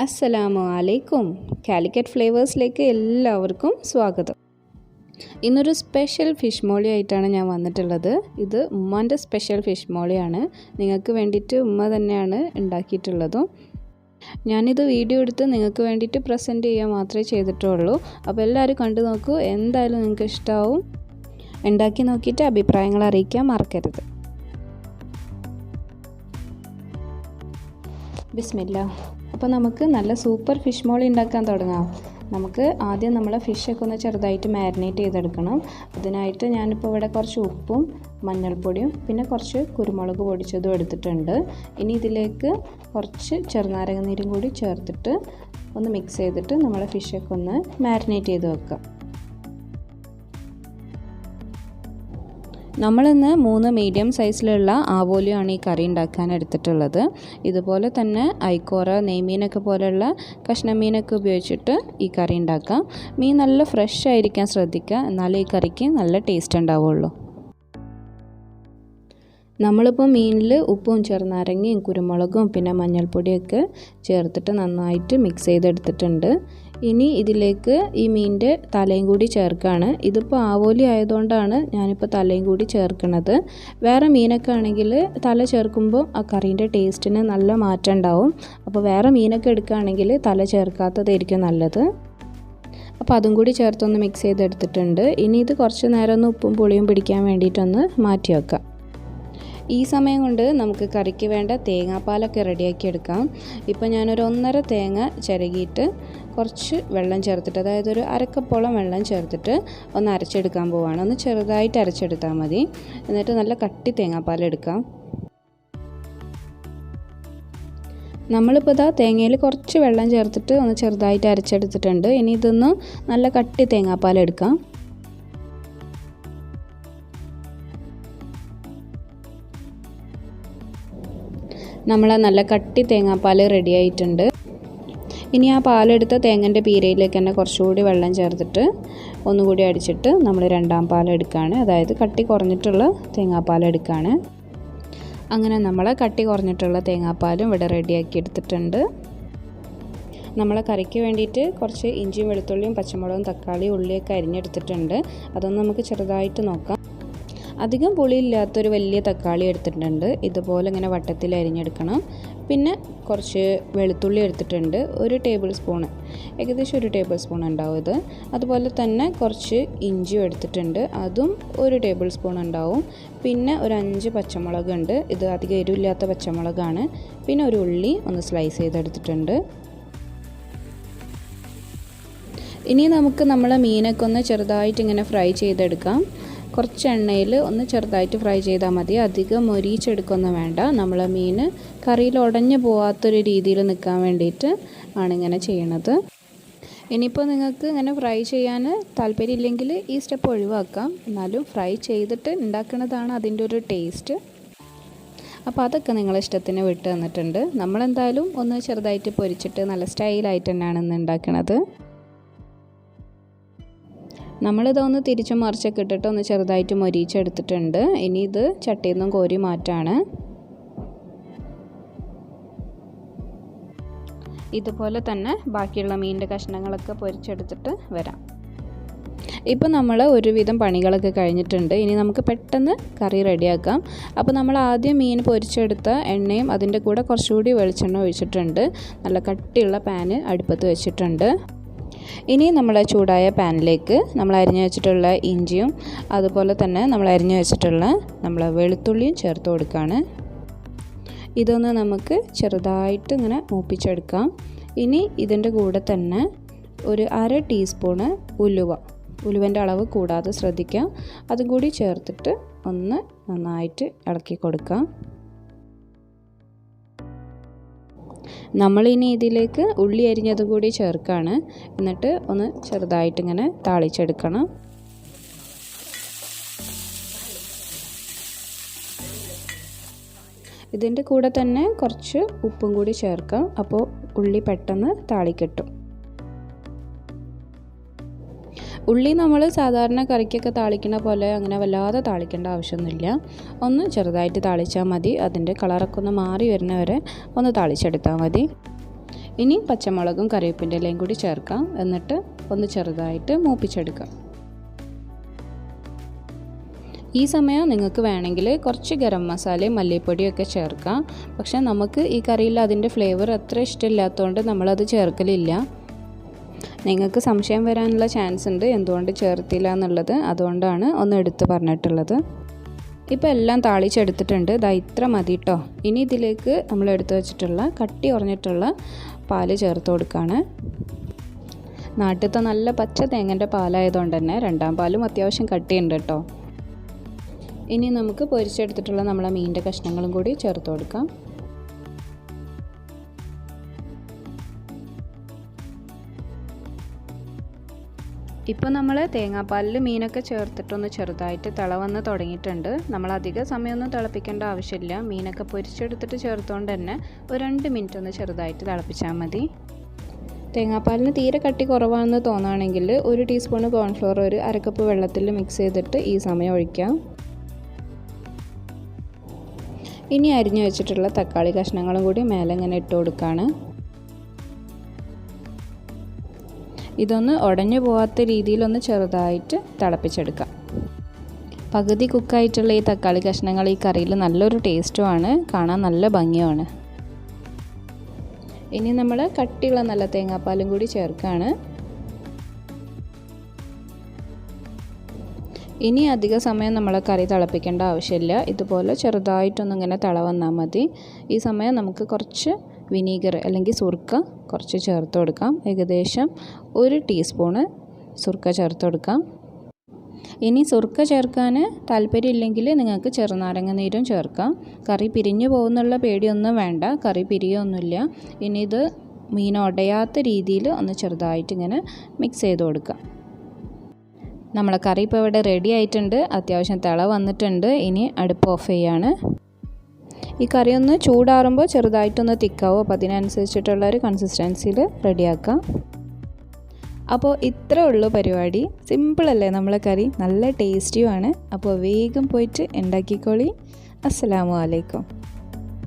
അസ്സലാമു അലൈക്കും. കാലിക്കറ്റ് ഫ്ലേവേഴ്സിലേക്ക് എല്ലാവർക്കും സ്വാഗതം. ഇന്നൊരു സ്പെഷ്യൽ ഫിഷ് മോളി ആയിട്ടാണ് ഞാൻ വന്നിട്ടുള്ളത്. ഇത് ഉമ്മാൻ്റെ സ്പെഷ്യൽ ഫിഷ് മോളിയാണ്. നിങ്ങൾക്ക് വേണ്ടിയിട്ട് ഉമ്മ തന്നെയാണ് ഉണ്ടാക്കിയിട്ടുള്ളതും. ഞാനിത് വീഡിയോ എടുത്ത് നിങ്ങൾക്ക് വേണ്ടിയിട്ട് പ്രസൻറ്റ് ചെയ്യാൻ മാത്രമേ ചെയ്തിട്ടുള്ളൂ. അപ്പോൾ എല്ലാവരും കണ്ടു നോക്കൂ, എന്തായാലും നിങ്ങൾക്ക് ഇഷ്ടമാവും. ഉണ്ടാക്കി നോക്കിയിട്ട് അഭിപ്രായങ്ങൾ അറിയിക്കാൻ മറക്കരുത്. ബിസ്മില്ലാ. അപ്പോൾ നമുക്ക് നല്ല സൂപ്പർ ഫിഷ് മോളി ഉണ്ടാക്കാൻ തുടങ്ങാം. നമുക്ക് ആദ്യം നമ്മളെ ഫിഷൊക്കെ ഒന്ന് ചെറുതായിട്ട് മാരിനേറ്റ് ചെയ്തെടുക്കണം. അതിനായിട്ട് ഞാനിപ്പോൾ ഇവിടെ കുറച്ച് ഉപ്പും മഞ്ഞൾപ്പൊടിയും പിന്നെ കുറച്ച് കുരുമുളക് പൊടിച്ചതും എടുത്തിട്ടുണ്ട്. ഇനി ഇതിലേക്ക് കുറച്ച് ചെറുനാരങ്ങ നീരും കൂടി ചേർത്തിട്ട് ഒന്ന് മിക്സ് ചെയ്തിട്ട് നമ്മളെ ഫിഷൊക്കെ ഒന്ന് മാരിനേറ്റ് ചെയ്ത് വെക്കാം. നമ്മളിന്ന് 3 മീഡിയം സൈസിലുള്ള ആവോലിയാണ് ഈ കറി ഉണ്ടാക്കാൻ എടുത്തിട്ടുള്ളത്. ഇതുപോലെ തന്നെ ഐക്കോറ, നെയ്മീനൊക്കെ പോലെയുള്ള കഷ്ണമീനൊക്കെ ഉപയോഗിച്ചിട്ട് ഈ കറി ഉണ്ടാക്കാം. മീൻ നല്ല ഫ്രഷ് ആയിരിക്കാൻ ശ്രദ്ധിക്കുക, എന്നാലേ ഈ കറിക്ക് നല്ല ടേസ്റ്റ് ഉണ്ടാവുള്ളൂ. നമ്മളിപ്പോൾ മീനിൽ ഉപ്പും ചെറുനാരങ്ങയും കുരുമുളകും പിന്നെ മഞ്ഞൾപ്പൊടിയൊക്കെ ചേർത്തിട്ട് നന്നായിട്ട് മിക്സ് ചെയ്തെടുത്തിട്ടുണ്ട്. ഇനി ഇതിലേക്ക് ഈ മീനിൻ്റെ തലയും കൂടി ചേർക്കുകയാണ്. ഇതിപ്പോൾ ആവോലി ആയതുകൊണ്ടാണ് ഞാനിപ്പോൾ തലയും കൂടി ചേർക്കുന്നത്. വേറെ മീനൊക്കെ ആണെങ്കിൽ തല ചേർക്കുമ്പോൾ ആ കറീൻ്റെ ടേസ്റ്റിന് നല്ല മാറ്റം ഉണ്ടാവും. അപ്പോൾ വേറെ മീനൊക്കെ എടുക്കുകയാണെങ്കിൽ തല ചേർക്കാത്തതായിരിക്കും നല്ലത്. അപ്പോൾ അതും കൂടി ചേർത്തൊന്ന് മിക്സ് ചെയ്തെടുത്തിട്ടുണ്ട്. ഇനി ഇത് കുറച്ച് നേരം ഒന്ന് ഉപ്പും പുളിയും പിടിക്കാൻ വേണ്ടിയിട്ടൊന്ന് മാറ്റി വെക്കാം. ഈ സമയം കൊണ്ട് നമുക്ക് കറിക്ക് വേണ്ട തേങ്ങാപ്പാലൊക്കെ റെഡിയാക്കി എടുക്കാം. ഇപ്പോൾ ഞാനൊരു 1.5 തേങ്ങ ചിരകിയിട്ട് കുറച്ച് വെള്ളം ചേർത്തിട്ട്, അതായത് ഒരു അരക്കപ്പോളം വെള്ളം ചേർത്തിട്ട് ഒന്ന് അരച്ചെടുക്കാൻ പോവുകയാണ്. ഒന്ന് ചെറുതായിട്ട് അരച്ചെടുത്താൽ മതി. എന്നിട്ട് നല്ല കട്ടി തേങ്ങാപ്പാൽ എടുക്കാം. നമ്മളിപ്പോൾ ഇതാ തേങ്ങയിൽ കുറച്ച് വെള്ളം ചേർത്തിട്ട് ഒന്ന് ചെറുതായിട്ട് അരച്ചെടുത്തിട്ടുണ്ട്. ഇനി ഇതൊന്ന് നല്ല കട്ടി തേങ്ങാപ്പാൽ എടുക്കാം. നമ്മളെ നല്ല കട്ടി തേങ്ങാപ്പാൽ റെഡി ആയിട്ടുണ്ട്. ഇനി ആ പാലെടുത്ത തേങ്ങൻ്റെ പീരയിലേക്ക് തന്നെ കുറച്ചുകൂടി വെള്ളം ചേർത്തിട്ട് ഒന്നുകൂടി അടിച്ചിട്ട് നമ്മൾ 2ാം പാലെടുക്കുകയാണ്. അതായത് കട്ടി കുറഞ്ഞിട്ടുള്ള തേങ്ങാപ്പാൽ എടുക്കുകയാണ്. അങ്ങനെ നമ്മളെ കട്ടി കുറഞ്ഞിട്ടുള്ള തേങ്ങാപ്പാലും ഇവിടെ റെഡിയാക്കി എടുത്തിട്ടുണ്ട്. നമ്മളെ കറിക്ക് വേണ്ടിയിട്ട് കുറച്ച് ഇഞ്ചിയും വെളുത്തുള്ളിയും പച്ചമുളകും തക്കാളിയും ഉള്ളിയൊക്കെ അരിഞ്ഞെടുത്തിട്ടുണ്ട്. അതൊന്ന് നമുക്ക് ചെറുതായിട്ട് നോക്കാം. അധികം പുളിയില്ലാത്തൊരു വലിയ തക്കാളി എടുത്തിട്ടുണ്ട്. ഇതുപോലെ ഇങ്ങനെ വട്ടത്തിൽ അരിഞ്ഞെടുക്കണം. പിന്നെ കുറച്ച് വെളുത്തുള്ളി എടുത്തിട്ടുണ്ട്, 1 ടേബിൾ സ്പൂൺ, ഏകദേശം 1 ടേബിൾ സ്പൂൺ ഉണ്ടാവും ഇത്. അതുപോലെ തന്നെ കുറച്ച് ഇഞ്ചിയും എടുത്തിട്ടുണ്ട്, അതും 1 ടേബിൾ സ്പൂൺ ഉണ്ടാവും. പിന്നെ ഒരു 5 പച്ചമുളക് ഉണ്ട്, ഇത് അധികം എരിവില്ലാത്ത പച്ചമുളകാണ്. പിന്നെ ഒരു ഉള്ളി ഒന്ന് സ്ലൈസ് ചെയ്തെടുത്തിട്ടുണ്ട്. ഇനി നമുക്ക് നമ്മളെ മീനൊക്കെ ഒന്ന് ചെറുതായിട്ട് ഇങ്ങനെ ഫ്രൈ ചെയ്തെടുക്കാം. കുറച്ച് എണ്ണയിൽ ഒന്ന് ചെറുതായിട്ട് ഫ്രൈ ചെയ്താൽ മതി, അധികം മൊരിച്ചെടുക്കൊന്നും വേണ്ട. നമ്മളെ മീൻ കറിയിൽ ഉടഞ്ഞു പോകാത്തൊരു രീതിയിൽ നിൽക്കാൻ വേണ്ടിയിട്ട് ആണ് ഇങ്ങനെ ചെയ്യണത്. ഇനിയിപ്പോൾ നിങ്ങൾക്ക് ഇങ്ങനെ ഫ്രൈ ചെയ്യാൻ താല്പര്യമില്ലെങ്കിൽ ഈ സ്റ്റെപ്പ് ഒഴിവാക്കാം. എന്നാലും ഫ്രൈ ചെയ്തിട്ട് ഉണ്ടാക്കുന്നതാണ് അതിൻ്റെ ഒരു ടേസ്റ്റ്. അപ്പോൾ അതൊക്കെ നിങ്ങളെ ഇഷ്ടത്തിന് വിട്ട് തന്നിട്ടുണ്ട്. നമ്മളെന്തായാലും ഒന്ന് ചെറുതായിട്ട് പൊരിച്ചിട്ട് നല്ല സ്റ്റൈലായിട്ട് തന്നെയാണ് ഇന്ന് ഉണ്ടാക്കുന്നത്. നമ്മളിതൊന്ന് തിരിച്ചും മറിച്ചൊക്കെ ഇട്ടിട്ട് ഒന്ന് ചെറുതായിട്ട് മൊരിച്ചെടുത്തിട്ടുണ്ട്. ഇനി ഇത് ചട്ടിയിൽ നിന്നും കോരി മാറ്റാണ്. ഇതുപോലെ തന്നെ ബാക്കിയുള്ള മീനിൻ്റെ കഷ്ണങ്ങളൊക്കെ പൊരിച്ചെടുത്തിട്ട് വരാം. ഇപ്പോൾ നമ്മൾ ഒരുവിധം പണികളൊക്കെ കഴിഞ്ഞിട്ടുണ്ട്. ഇനി നമുക്ക് പെട്ടെന്ന് കറി റെഡിയാക്കാം. അപ്പോൾ നമ്മൾ ആദ്യം മീൻ പൊരിച്ചെടുത്ത എണ്ണയും അതിൻ്റെ കൂടെ കുറച്ചുകൂടി വെളിച്ചെണ്ണ ഒഴിച്ചിട്ടുണ്ട്. നല്ല കട്ടിയുള്ള പാന് അടുപ്പത്ത് വെച്ചിട്ടുണ്ട്. ഇനി നമ്മൾ ചൂടായ പാനിലേക്ക് നമ്മൾ അരിഞ്ഞു വെച്ചിട്ടുള്ള ഇഞ്ചിയും അതുപോലെ തന്നെ നമ്മൾ അരിഞ്ഞു വെച്ചിട്ടുള്ള നമ്മളെ വെളുത്തുള്ളിയും ചേർത്ത് കൊടുക്കുകയാണ്. ഇതൊന്ന് നമുക്ക് ചെറുതായിട്ട് ഇങ്ങനെ മൂപ്പിച്ചെടുക്കാം. ഇനി ഇതിൻ്റെ കൂടെ തന്നെ ഒരു 1/2 ടീസ്പൂണ് ഉലുവൻ്റെ അളവ് കൂടാതെ ശ്രദ്ധിക്കാം. അതും കൂടി ചേർത്തിട്ട് ഒന്ന് നന്നായിട്ട് ഇളക്കി കൊടുക്കാം. നമ്മളിനി ഇതിലേക്ക് ഉള്ളി അരിഞ്ഞതും കൂടി ചേർക്കുകയാണ്. എന്നിട്ട് ഒന്ന് ചെറുതായിട്ടിങ്ങനെ താളിച്ചെടുക്കണം. ഇതിൻ്റെ കൂടെ തന്നെ കുറച്ച് ഉപ്പും കൂടി ചേർക്കാം. അപ്പോൾ ഉള്ളി പെട്ടെന്ന് താളിക്കിട്ടും. ഉള്ളി നമ്മൾ സാധാരണ കറിക്കൊക്കെ താളിക്കുന്ന പോലെ അങ്ങനെ വല്ലാതെ താളിക്കേണ്ട ആവശ്യമൊന്നുമില്ല. ഒന്ന് ചെറുതായിട്ട് താളിച്ചാൽ മതി. അതിൻ്റെ കളറൊക്കെ ഒന്ന് മാറി വരുന്നവരെ ഒന്ന് താളിച്ചെടുത്താൽ മതി. ഇനി പച്ചമുളകും കറിവേപ്പിൻ്റെ ഇലയും കൂടി ചേർക്കാം. എന്നിട്ട് ഒന്ന് ചെറുതായിട്ട് മൂപ്പിച്ചെടുക്കാം. ഈ സമയം നിങ്ങൾക്ക് വേണമെങ്കിൽ കുറച്ച് ഗരം മസാലയും മല്ലിപ്പൊടിയൊക്കെ ചേർക്കാം. പക്ഷേ നമുക്ക് ഈ കറിയിൽ അതിൻ്റെ ഫ്ലേവർ അത്ര ഇഷ്ടമില്ലാത്തതുകൊണ്ട് നമ്മളത് ചേർക്കലില്ല. നിങ്ങൾക്ക് സംശയം വരാനുള്ള ചാൻസ് ഉണ്ട് എന്തുകൊണ്ട് ചേർത്തില്ല എന്നുള്ളത്. അതുകൊണ്ടാണ് ഒന്ന് എടുത്ത് പറഞ്ഞിട്ടുള്ളത്. ഇപ്പോൾ എല്ലാം താളിച്ചെടുത്തിട്ടുണ്ട്. ദാ ഇത്ര മതി കേട്ടോ. ഇനി ഇതിലേക്ക് നമ്മൾ എടുത്തു വെച്ചിട്ടുള്ള കട്ടി കുറഞ്ഞിട്ടുള്ള പാല് ചേർത്ത് കൊടുക്കുകയാണ്. നാട്ടിലത്തെ നല്ല പച്ച തേങ്ങൻ്റെ പാലായതുകൊണ്ട് തന്നെ രണ്ടാം പാലും അത്യാവശ്യം കട്ടിയുണ്ട് കേട്ടോ. ഇനി നമുക്ക് പൊരിച്ചെടുത്തിട്ടുള്ള നമ്മളെ മീനിൻ്റെ കഷ്ണങ്ങളും കൂടി ചേർത്ത് കൊടുക്കാം. ഇപ്പോൾ നമ്മൾ തേങ്ങാപ്പാലിൽ മീനൊക്കെ ചേർത്തിട്ടൊന്ന് ചെറുതായിട്ട് തിളവന്ന് തുടങ്ങിയിട്ടുണ്ട്. നമ്മൾ അധിക സമയമൊന്നും തിളപ്പിക്കേണ്ട ആവശ്യമില്ല. മീനൊക്കെ പൊരിച്ചെടുത്തിട്ട് ചേർത്തുകൊണ്ട് തന്നെ ഒരു 2 മിനിറ്റ് ഒന്ന് ചെറുതായിട്ട് തിളപ്പിച്ചാൽ മതി. തേങ്ങാപ്പാലിന് തീരെ കട്ടി കുറവാണെന്ന് തോന്നുകയാണെങ്കിൽ 1 ടീസ്പൂൺ കോൺഫ്ലോർ ഒരു 1/2 കപ്പ് വെള്ളത്തിൽ മിക്സ് ചെയ്തിട്ട് ഈ സമയം ഒഴിക്കാം. ഇനി അരിഞ്ഞു വെച്ചിട്ടുള്ള തക്കാളി കഷ്ണങ്ങളും കൂടി മേലെ ഇങ്ങനെ ഇട്ട് കൊടുക്കുകയാണ്. ഇതൊന്ന് ഉടഞ്ഞു പോകാത്ത രീതിയിലൊന്ന് ചെറുതായിട്ട് തിളപ്പിച്ചെടുക്കാം. പകുതി കുക്കായിട്ടുള്ള ഈ തക്കാളി കഷ്ണങ്ങൾ ഈ കറിയിൽ നല്ലൊരു ടേസ്റ്റുമാണ്, കാണാൻ നല്ല ഭംഗിയുമാണ്. ഇനി നമ്മൾ കട്ടിയുള്ള നല്ല തേങ്ങാപ്പാലും കൂടി ചേർക്കുകയാണ്. ഇനി അധിക സമയം നമ്മൾ കറി തിളപ്പിക്കേണ്ട ആവശ്യമില്ല. ഇതുപോലെ ചെറുതായിട്ടൊന്നും ഇങ്ങനെ തിള വന്നാൽ മതി. ഈ സമയം നമുക്ക് കുറച്ച് വിനീഗർ അല്ലെങ്കിൽ സുർക്ക കുറച്ച് ചേർത്ത് കൊടുക്കാം. ഏകദേശം 1 ടീസ്പൂണ് സുർക്ക ചേർത്ത് കൊടുക്കാം. ഇനി സുർക്ക ചേർക്കാൻ താല്പര്യമില്ലെങ്കിൽ നിങ്ങൾക്ക് ചെറുനാരങ്ങ നീരും ചേർക്കാം. കറി പിരിഞ്ഞു പോകുന്നുള്ള പേടിയൊന്നും വേണ്ട, കറി പിരിയൊന്നുമില്ല. ഇനി ഇത് മീൻ ഉടയാത്ത രീതിയിൽ ഒന്ന് ചെറുതായിട്ട് ഇങ്ങനെ മിക്സ് ചെയ്ത് കൊടുക്കാം. നമ്മളെ കറി ഇപ്പോൾ ഇവിടെ റെഡി ആയിട്ടുണ്ട്. അത്യാവശ്യം തിള വന്നിട്ടുണ്ട്. ഇനി അടുപ്പ് ഓഫ് ചെയ്യാണ്. ഈ കറി ഒന്ന് ചൂടാറുമ്പോൾ ചെറുതായിട്ടൊന്ന് തിക്കാവും. അപ്പോൾ അതിനനുസരിച്ചിട്ടുള്ളൊരു കൺസിസ്റ്റൻസിയിൽ റെഡിയാക്കാം. അപ്പോൾ ഇത്രേ ഉള്ളൂ പരിപാടി. സിമ്പിളല്ലേ നമ്മളെ കറി, നല്ല ടേസ്റ്റിയുമാണ്. അപ്പോൾ വേഗം പോയിട്ട് ഉണ്ടാക്കിക്കോളി. അസ്സലാമു അലൈക്കും.